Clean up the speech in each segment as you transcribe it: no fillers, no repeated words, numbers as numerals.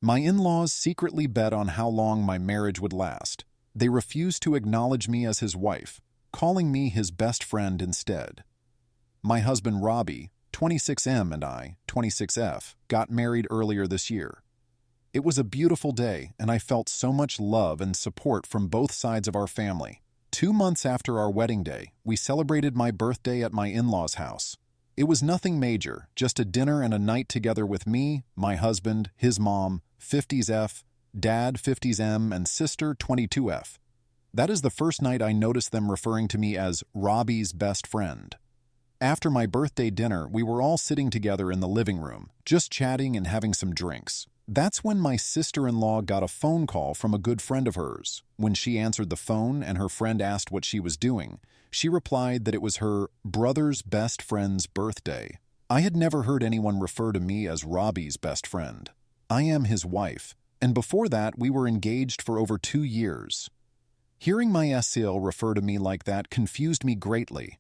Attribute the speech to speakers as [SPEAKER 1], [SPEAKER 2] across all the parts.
[SPEAKER 1] My in-laws secretly bet on how long my marriage would last. They refused to acknowledge me as his wife, calling me his best friend instead. My husband Robbie, 26M, and I, 26F, got married earlier this year. It was a beautiful day, and I felt so much love and support from both sides of our family. 2 months after our wedding day, we celebrated my birthday at my in-laws' house. It was nothing major, just a dinner and a night together with me, my husband, his mom, 50s F, dad, 50s M, and sister, 22F. That is the first night I noticed them referring to me as Robbie's best friend. After my birthday dinner, we were all sitting together in the living room, just chatting and having some drinks. That's when my sister-in-law got a phone call from a good friend of hers. When she answered the phone and her friend asked what she was doing, she replied that it was her brother's best friend's birthday. I had never heard anyone refer to me as Robbie's best friend. I am his wife, and before that we were engaged for over 2 years. Hearing my SL refer to me like that confused me greatly.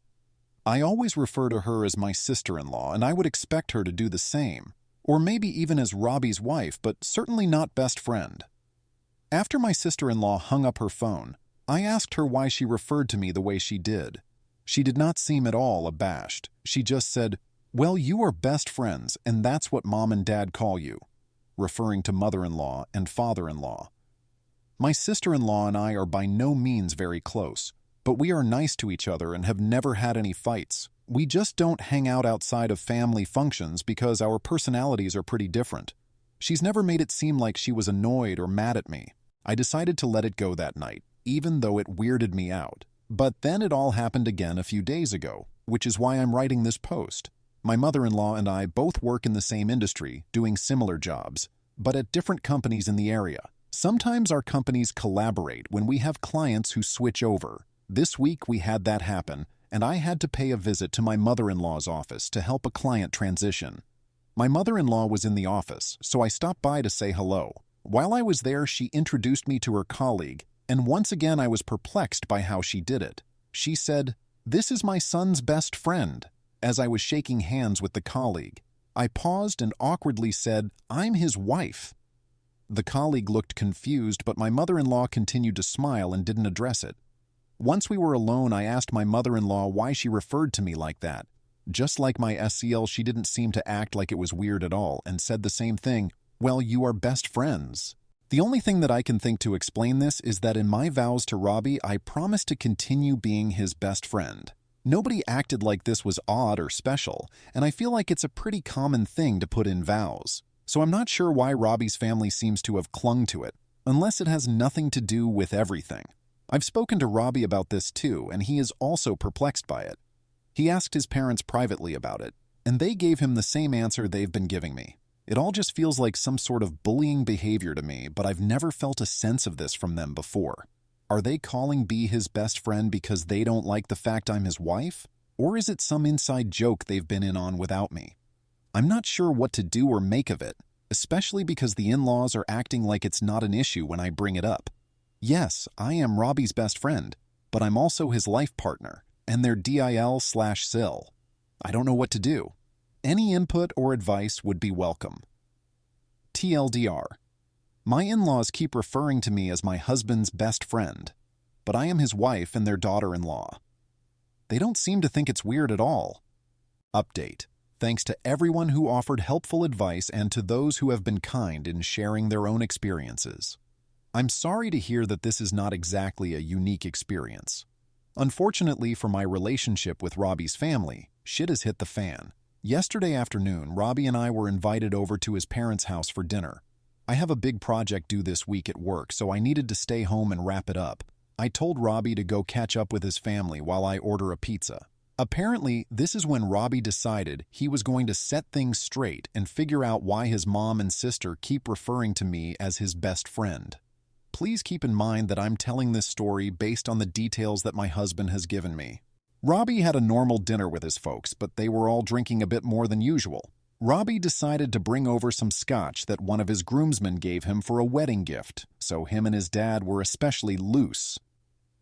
[SPEAKER 1] I always refer to her as my sister-in-law, and I would expect her to do the same. Or maybe even as Robbie's wife, but certainly not best friend. After my sister-in-law hung up her phone, I asked her why she referred to me the way she did. She did not seem at all abashed. She just said, "Well, you are best friends, and that's what mom and dad call you," referring to mother-in-law and father-in-law. My sister-in-law and I are by no means very close, but we are nice to each other and have never had any fights. We just don't hang out outside of family functions because our personalities are pretty different. She's never made it seem like she was annoyed or mad at me. I decided to let it go that night, even though it weirded me out. But then it all happened again a few days ago, which is why I'm writing this post. My mother-in-law and I both work in the same industry, doing similar jobs, but at different companies in the area. Sometimes our companies collaborate when we have clients who switch over. This week we had that happen, and I had to pay a visit to my mother-in-law's office to help a client transition. My mother-in-law was in the office, so I stopped by to say hello. While I was there, she introduced me to her colleague, and once again I was perplexed by how she did it. She said, "This is my son's best friend," as I was shaking hands with the colleague. I paused and awkwardly said, "I'm his wife." The colleague looked confused, but my mother-in-law continued to smile and didn't address it. Once we were alone, I asked my mother-in-law why she referred to me like that. Just like my SCL, she didn't seem to act like it was weird at all and said the same thing, "Well, you are best friends." The only thing that I can think to explain this is that in my vows to Robbie, I promised to continue being his best friend. Nobody acted like this was odd or special, and I feel like it's a pretty common thing to put in vows. So I'm not sure why Robbie's family seems to have clung to it, unless it has nothing to do with everything. I've spoken to Robbie about this too, and he is also perplexed by it. He asked his parents privately about it, and they gave him the same answer they've been giving me. It all just feels like some sort of bullying behavior to me, but I've never felt a sense of this from them before. Are they calling B his best friend because they don't like the fact I'm his wife? Or is it some inside joke they've been in on without me? I'm not sure what to do or make of it, especially because the in-laws are acting like it's not an issue when I bring it up. Yes, I am Robbie's best friend, but I'm also his life partner, and their DIL/SIL. I don't know what to do. Any input or advice would be welcome. TLDR. My in-laws keep referring to me as my husband's best friend, but I am his wife and their daughter-in-law. They don't seem to think it's weird at all. Update. Thanks to everyone who offered helpful advice and to those who have been kind in sharing their own experiences. I'm sorry to hear that this is not exactly a unique experience. Unfortunately for my relationship with Robbie's family, shit has hit the fan. Yesterday afternoon, Robbie and I were invited over to his parents' house for dinner. I have a big project due this week at work, so I needed to stay home and wrap it up. I told Robbie to go catch up with his family while I order a pizza. Apparently, this is when Robbie decided he was going to set things straight and figure out why his mom and sister keep referring to me as his best friend. Please keep in mind that I'm telling this story based on the details that my husband has given me. Robbie had a normal dinner with his folks, but they were all drinking a bit more than usual. Robbie decided to bring over some scotch that one of his groomsmen gave him for a wedding gift, so him and his dad were especially loose.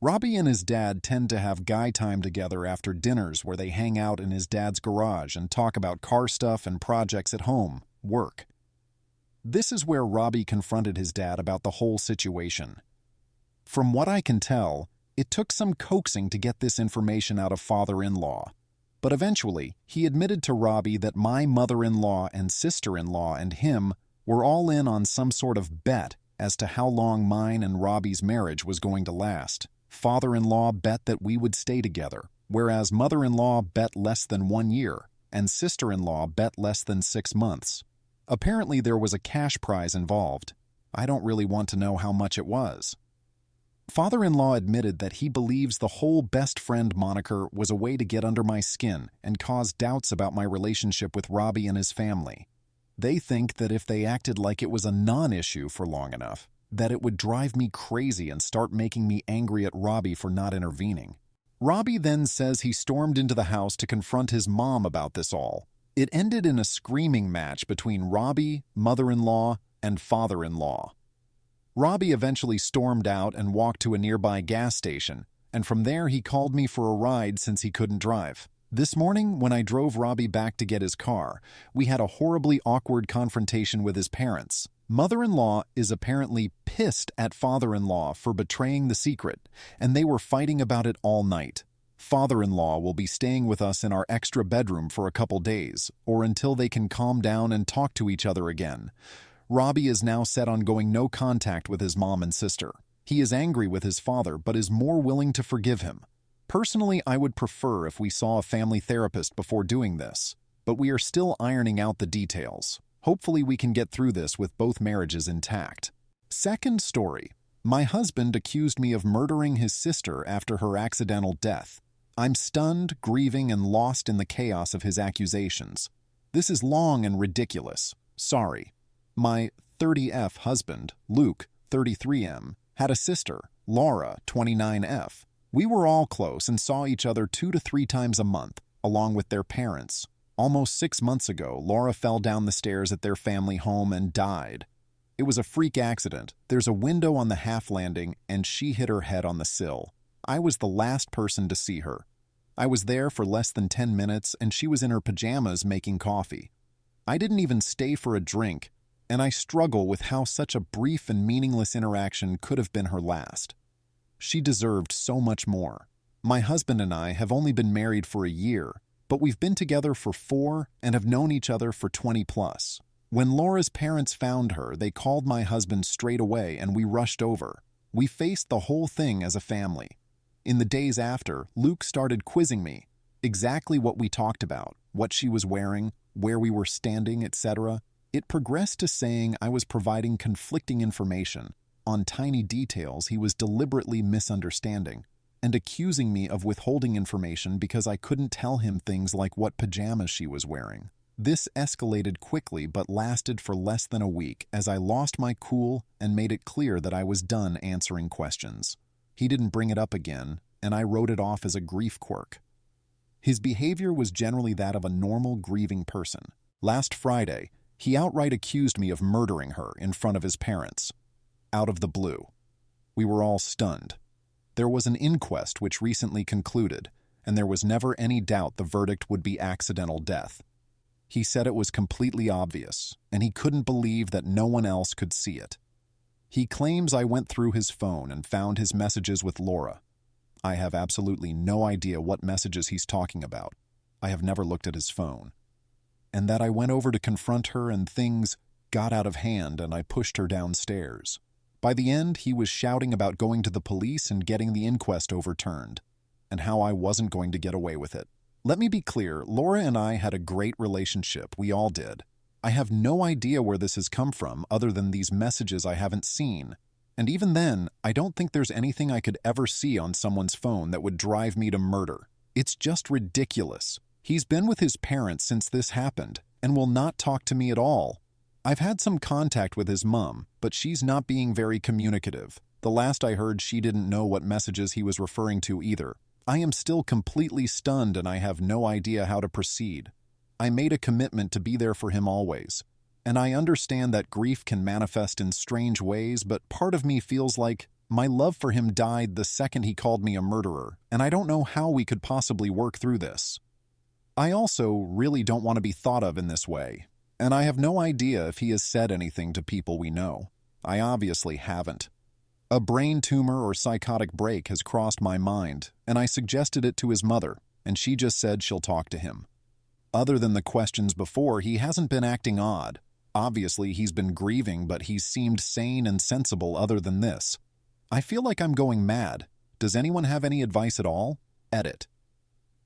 [SPEAKER 1] Robbie and his dad tend to have guy time together after dinners where they hang out in his dad's garage and talk about car stuff and projects at home, work. This is where Robbie confronted his dad about the whole situation. From what I can tell, it took some coaxing to get this information out of father-in-law. But eventually, he admitted to Robbie that my mother-in-law and sister-in-law and him were all in on some sort of bet as to how long mine and Robbie's marriage was going to last. Father-in-law bet that we would stay together, whereas mother-in-law bet less than 1 year, and sister-in-law bet less than 6 months. Apparently there was a cash prize involved. I don't really want to know how much it was. Father-in-law admitted that he believes the whole best friend moniker was a way to get under my skin and cause doubts about my relationship with Robbie and his family. They think that if they acted like it was a non-issue for long enough, that it would drive me crazy and start making me angry at Robbie for not intervening. Robbie then says he stormed into the house to confront his mom about this all. It ended in a screaming match between Robbie, mother-in-law, and father-in-law. Robbie eventually stormed out and walked to a nearby gas station, and from there he called me for a ride since he couldn't drive. This morning, when I drove Robbie back to get his car, we had a horribly awkward confrontation with his parents. Mother-in-law is apparently pissed at father-in-law for betraying the secret, and they were fighting about it all night. Father-in-law will be staying with us in our extra bedroom for a couple days, or until they can calm down and talk to each other again. Robbie is now set on going no contact with his mom and sister. He is angry with his father, but is more willing to forgive him. Personally, I would prefer if we saw a family therapist before doing this, but we are still ironing out the details. Hopefully we can get through this with both marriages intact. Second story. My husband accused me of murdering his sister after her accidental death. I'm stunned, grieving, and lost in the chaos of his accusations. This is long and ridiculous. Sorry. My 30F husband, Luke, 33M, had a sister, Laura, 29F. We were all close and saw each other 2 to 3 times a month, along with their parents. Almost 6 months ago, Laura fell down the stairs at their family home and died. It was a freak accident. There's a window on the half landing, and she hit her head on the sill. I was the last person to see her. I was there for less than 10 minutes, and she was in her pajamas making coffee. I didn't even stay for a drink, and I struggle with how such a brief and meaningless interaction could have been her last. She deserved so much more. My husband and I have only been married for a year, but we've been together for 4 and have known each other for 20 plus. When Laura's parents found her, they called my husband straight away and we rushed over. We faced the whole thing as a family. In the days after, Luke started quizzing me. Exactly what we talked about, what she was wearing, where we were standing, etc. It progressed to saying I was providing conflicting information. On tiny details he was deliberately misunderstanding, and accusing me of withholding information because I couldn't tell him things like what pajamas she was wearing. This escalated quickly but lasted for less than a week as I lost my cool and made it clear that I was done answering questions. He didn't bring it up again, and I wrote it off as a grief quirk. His behavior was generally that of a normal grieving person. Last Friday, he outright accused me of murdering her in front of his parents. Out of the blue. We were all stunned. There was an inquest which recently concluded, and there was never any doubt the verdict would be accidental death. He said it was completely obvious, and he couldn't believe that no one else could see it. He claims I went through his phone and found his messages with Laura. I have absolutely no idea what messages he's talking about. I have never looked at his phone. And that I went over to confront her and things got out of hand and I pushed her downstairs. By the end, he was shouting about going to the police and getting the inquest overturned, and how I wasn't going to get away with it. Let me be clear, Laura and I had a great relationship, we all did. I have no idea where this has come from other than these messages I haven't seen. And even then, I don't think there's anything I could ever see on someone's phone that would drive me to murder. It's just ridiculous. He's been with his parents since this happened, and will not talk to me at all. I've had some contact with his mom, but she's not being very communicative. The last I heard, she didn't know what messages he was referring to either. I am still completely stunned and I have no idea how to proceed. I made a commitment to be there for him always. And I understand that grief can manifest in strange ways, but part of me feels like my love for him died the second he called me a murderer, and I don't know how we could possibly work through this. I also really don't want to be thought of in this way. And I have no idea if he has said anything to people we know. I obviously haven't. A brain tumor or psychotic break has crossed my mind, and I suggested it to his mother, and she just said she'll talk to him. Other than the questions before, he hasn't been acting odd. Obviously, he's been grieving, but he's seemed sane and sensible other than this. I feel like I'm going mad. Does anyone have any advice at all? Edit.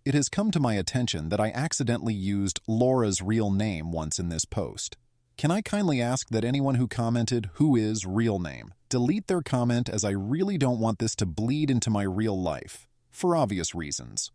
[SPEAKER 1] It has come to my attention that I accidentally used Laura's real name once in this post. Can I kindly ask that anyone who commented "who is real name" delete their comment, as I really don't want this to bleed into my real life, for obvious reasons.